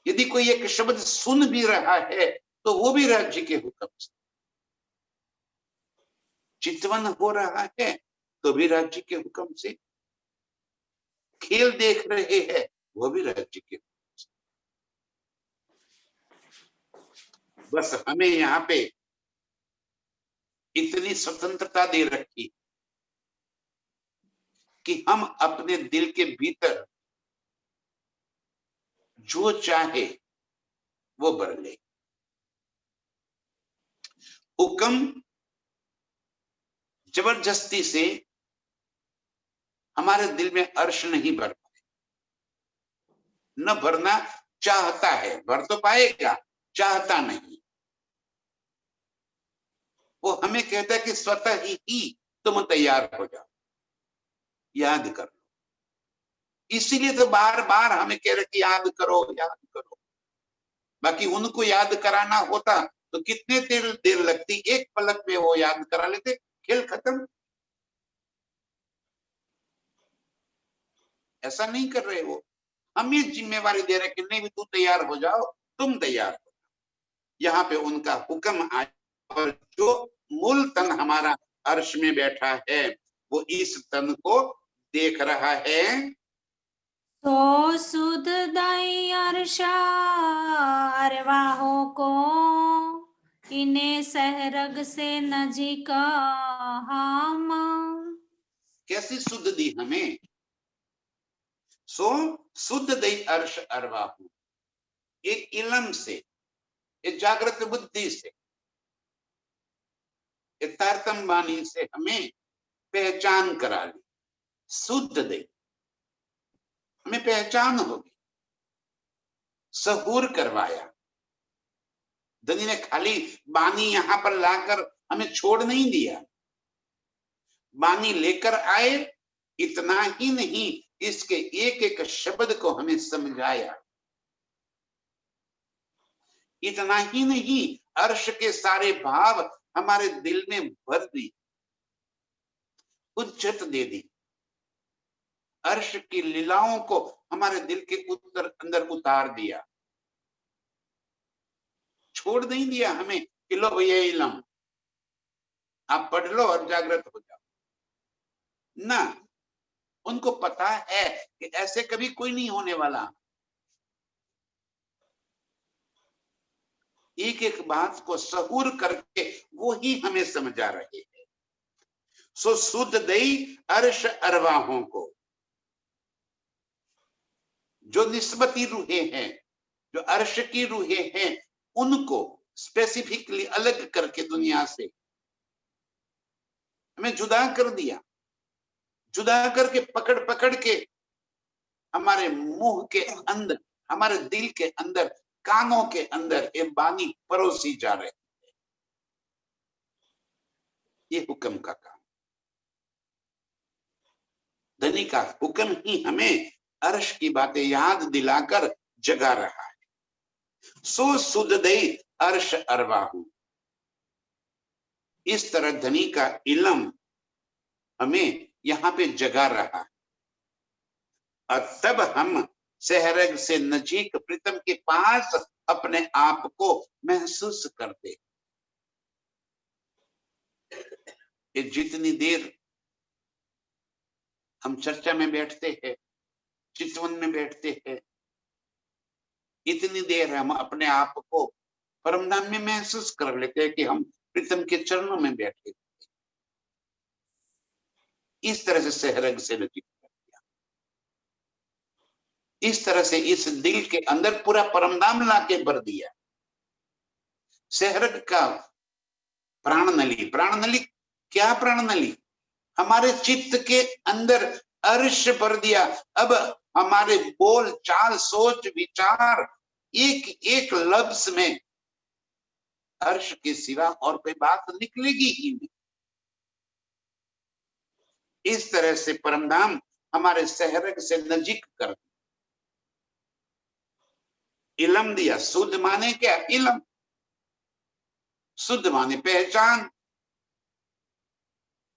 A: यदि कोई एक शब्द सुन भी रहा है तो वो भी राज्य के हुक्म से। चितवन हो रहा है तो भी राज्य के हुक्म से। खेल देख रहे हैं वो भी राज्य के हुक्म से। बस हमें यहाँ पे इतनी स्वतंत्रता दे रखी कि हम अपने दिल के भीतर जो चाहे वो भर ले। हुक्म जबरदस्ती से हमारे दिल में अर्श नहीं भर पाए, न भरना चाहता है। भर तो पाएगा, चाहता नहीं। वो हमें कहता है कि स्वतः ही तुम तैयार हो जाओ, याद कर लो। इसीलिए तो बार बार हमें कह रहे कि याद करो, याद करो। बाकी उनको याद कराना होता तो कितने देर लगती, एक पलक में वो याद करा लेते, खेल खत्म। ऐसा नहीं कर रहे वो। हमें जिम्मेवारी दे रहे कि नहीं भी तू तैयार हो जाओ, तुम तैयार हो। यहाँ पे उनका हुक्म आया और जो मूल तन हमारा अर्श में बैठा है वो इस तन को देख रहा है।
B: तो सुध दई अर्शा अरवाहों को, इन्हें सहरग से नजीक हम।
A: कैसी सुध दी हमें? सो सुध दई अर्श अरवाहू, एक इलम से, एक जागृत बुद्धि से, एक तारतम वाणी से हमें पहचान करा ली। सुध दई, हमें पहचान होगी। सहूर करवाया। धनी ने खाली बानी यहाँ पर लाकर हमें छोड़ नहीं दिया। बानी लेकर आए, इतना ही नहीं, इसके एक एक शब्द को हमें समझाया। इतना ही नहीं, अर्श के सारे भाव हमारे दिल में भर दी, उज्जत दे दी। अर्श की लीलाओं को हमारे दिल के अंदर उतार दिया। छोड़ नहीं दिया हमें कि लो भैया इलम, आप पढ़ लो और जागृत हो जाओ। ना, उनको पता है कि ऐसे कभी कोई नहीं होने वाला। एक एक बात को सहूर करके वो ही हमें समझा रहे हैं। सो सुध दई अर्श अरवाहों को, जो निस्बती रूहें हैं, जो अर्श की रूहें हैं, उनको स्पेसिफिकली अलग करके दुनिया से हमें जुदा कर दिया, जुदा करके पकड़ पकड़ के हमारे मुंह के अंदर, हमारे दिल के अंदर, कानों के अंदर ये बानी परोसी जा रहे। ये हुक्म का काम। धनी का हुक्म ही हमें अर्श की बातें याद दिलाकर जगा रहा है। सो सुध दे अर्श अरवाहू। इस तरह धनी का इल्म हमें यहाँ पे जगा रहा है। और तब हम सहरग से नजीक प्रीतम के पास अपने आप को महसूस करते। ये जितनी देर हम चर्चा में बैठते हैं, चितवन में बैठते हैं, इतनी देर हम अपने आप को परमधाम में महसूस कर लेते हैं कि हम प्रीतम के चरणों में बैठे। इस तरह से सहरग से नजीक कर दिया। इस तरह से इस दिल के अंदर पूरा परमधाम लाके भर दिया। सहरग का प्राणनली, प्राणनली क्या? प्राणनली हमारे चित्त के अंदर अर्श भर दिया। अब हमारे बोल चाल सोच विचार एक एक लफ्ज में अर्श के सिवा और कोई बात निकलेगी ही नहीं। इस तरह से परमधाम हमारे सहरग से नजीक कर दिया। इलम दिया। शुद्ध माने क्या? इलम। शुद्ध माने पहचान।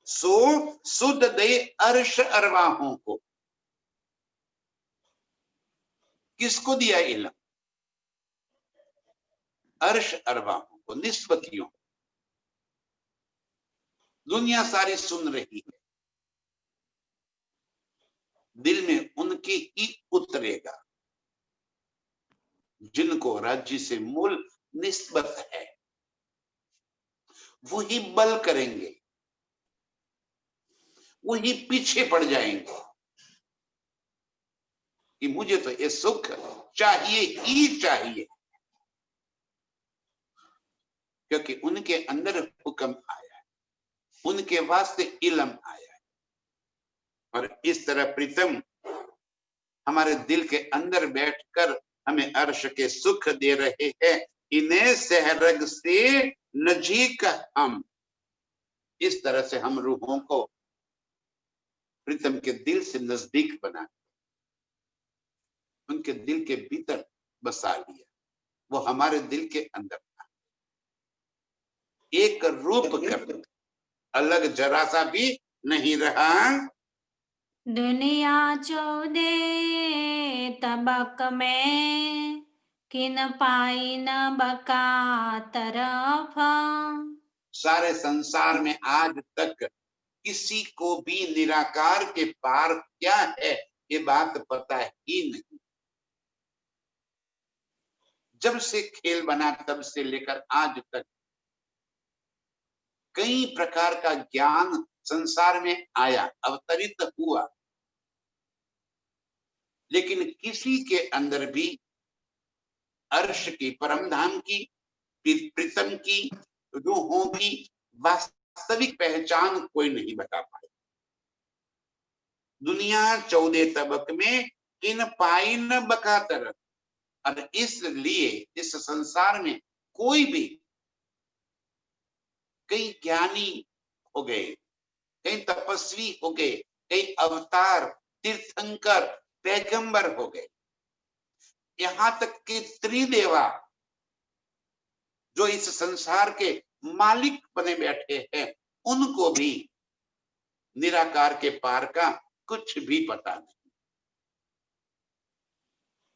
A: सो शुद्ध दे अर्श अरवाहों को। किसको दिया इलम? अर्श अरवाहों को, निस्बतियों। दुनिया सारी सुन रही है, दिल में उनके ही उतरेगा जिनको राज्य से मूल निस्बत है। वही बल करेंगे, वही पीछे पड़ जाएंगे कि मुझे तो ये सुख चाहिए ही चाहिए, क्योंकि उनके अंदर हुक्म आया है, उनके वास्ते इल्म आया है। और इस तरह प्रीतम हमारे दिल के अंदर बैठकर हमें अर्श के सुख दे रहे हैं। इन्हें सहरग से नजीक हम, इस तरह से हम रूहों को प्रीतम के दिल से नजदीक बना, उनके दिल के भीतर बसा लिया। वो हमारे दिल के अंदर एक रूप कर, अलग जरा सा भी नहीं रहा।
B: दुनिया 14 तबक में किन पाई न बका तरफ।
A: सारे संसार में आज तक किसी को भी निराकार के पार क्या है ये बात पता ही नहीं। जब से खेल बना तब से लेकर आज तक कई प्रकार का ज्ञान संसार में आया, अवतरित हुआ, लेकिन किसी के अंदर भी अर्श की, परमधाम की, प्रीतम की, रूहों की वास्तविक पहचान कोई नहीं बता पाए। दुनिया 14 तबक में किन पाई न बका तरफ। और इसलिए इस संसार में कोई भी, कई ज्ञानी हो गए, कई तपस्वी हो गए, कई अवतार, तीर्थंकर, पैगंबर हो गए, यहां तक कि त्रिदेवा जो इस संसार के मालिक बने बैठे हैं, उनको भी निराकार के पार का कुछ भी पता नहीं।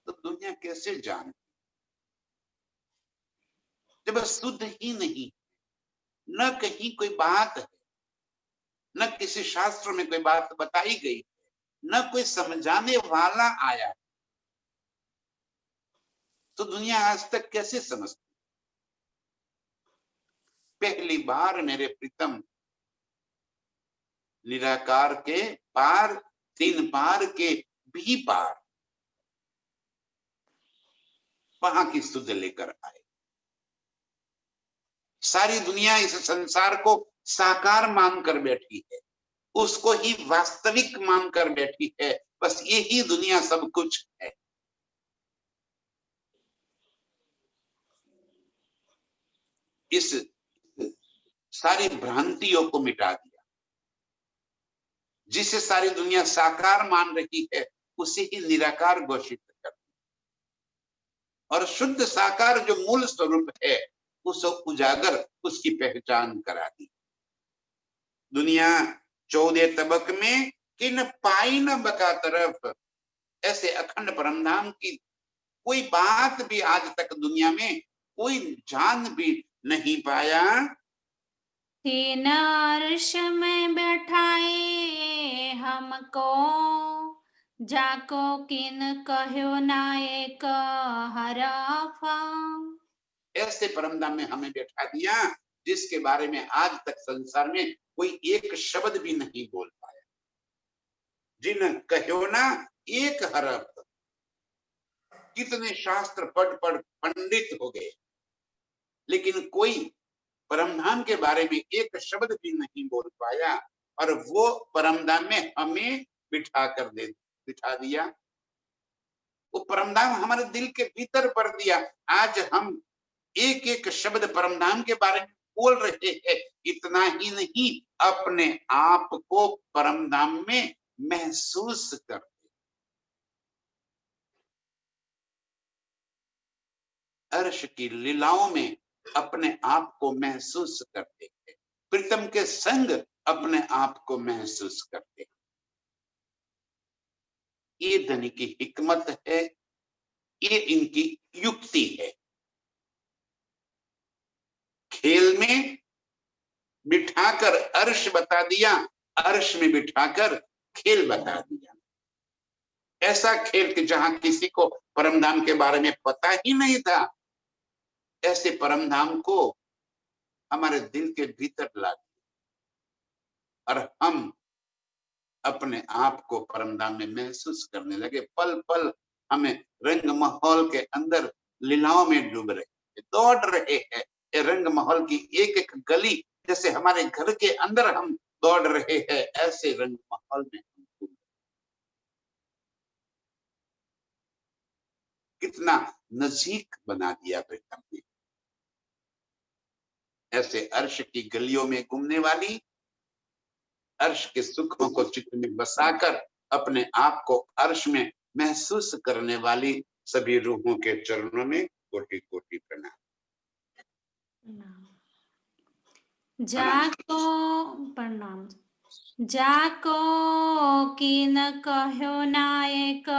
A: तो दुनिया कैसे जाने जब शुद्ध ही नहीं, न कहीं कोई बात है, न किसी शास्त्र में कोई बात बताई गई, न कोई समझाने वाला आया, तो दुनिया आज तक कैसे समझती? पहली बार मेरे प्रीतम निराकार के पार, तीन पार के भी पार वहां की सुध लेकर आए। सारी दुनिया इस संसार को साकार मानकर बैठी है, उसको ही वास्तविक मानकर बैठी है। बस यही दुनिया सब कुछ है। इस सारी भ्रांतियों को मिटा दिया। जिसे सारी दुनिया साकार मान रही है उसे ही निराकार घोषित कर दिया। और शुद्ध साकार जो मूल स्वरूप है उसे उजागर, उसकी पहचान करा दी। दुनिया 14 तबक में किन पाई न बका तरफ, ऐसे अखंड परमधाम की कोई बात भी आज तक दुनिया में कोई जान भी नहीं पाया।
B: तीन अर्श में बैठाए हमको, जाको किन कहो ना एक हरफ।
A: ऐसे परमधाम में हमें बैठा दिया जिसके बारे में आज तक संसार में कोई एक शब्द भी नहीं बोल पाया। जिन कहो ना एक हरफ, कितने शास्त्र पढ़ पढ़ पंडित हो गए, लेकिन कोई परमधाम के बारे में एक शब्द भी नहीं बोल पाया। और वो परमधाम में हमें बिठा दिया। वो परमधाम हमारे दिल के भीतर भर दिया। आज हम एक एक शब्द परमधाम के बारे में बोल रहे हैं। इतना ही नहीं, अपने आप को परमधाम में महसूस करते, अर्श की लीलाओं में अपने आप को महसूस करते हैं, प्रीतम के संग अपने आप को महसूस करते हैं। ये धनी की हिकमत है, ये इनकी युक्ति है। खेल में बिठाकर अर्श बता दिया, अर्श में बिठाकर खेल बता दिया। ऐसा खेल कि जहां किसी को परमधाम के बारे में पता ही नहीं था, ऐसे परमधाम को हमारे दिल के भीतर ला दिया और हम अपने आप को परमधाम में महसूस करने लगे। पल पल हमें रंग माहौल के अंदर लीलाओं में डूब रहे हैं, दौड़ रहे हैं। ये रंग माहौल की एक एक गली जैसे हमारे घर के अंदर हम दौड़ रहे हैं, ऐसे रंग माहौल में हम डूब रहे हैं। कितना नजीक बना दिया प्रीतम ने। ऐसे अर्श की गलियों में घूमने वाली, अर्श के सुखों को चित्त में बसाकर अपने आप को अर्श में महसूस करने वाली सभी रूहों के चरणों में कोटि कोटि प्रणाम।
B: जाको प्रणाम। जाको किन कहो ना एक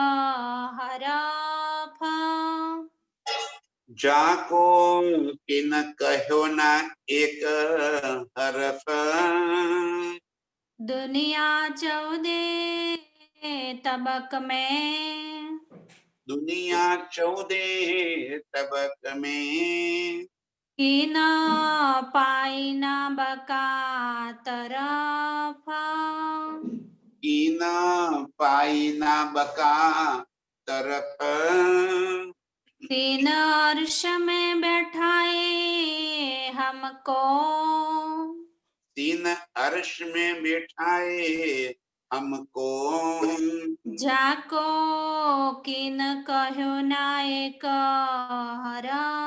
B: हरफ,
A: जाको किन कहो ना एक हरफ,
B: दुनिया 14 तबक में,
A: दुनिया 14 तबक में,
B: किन पाई ना बका तरफ,
A: कीन पाई ना बका तरफ।
B: तीन अर्श में बैठाए हमको,
A: तीन अर्श में बिठाए हमको,
B: जाको किन कहो ना एक हरफ।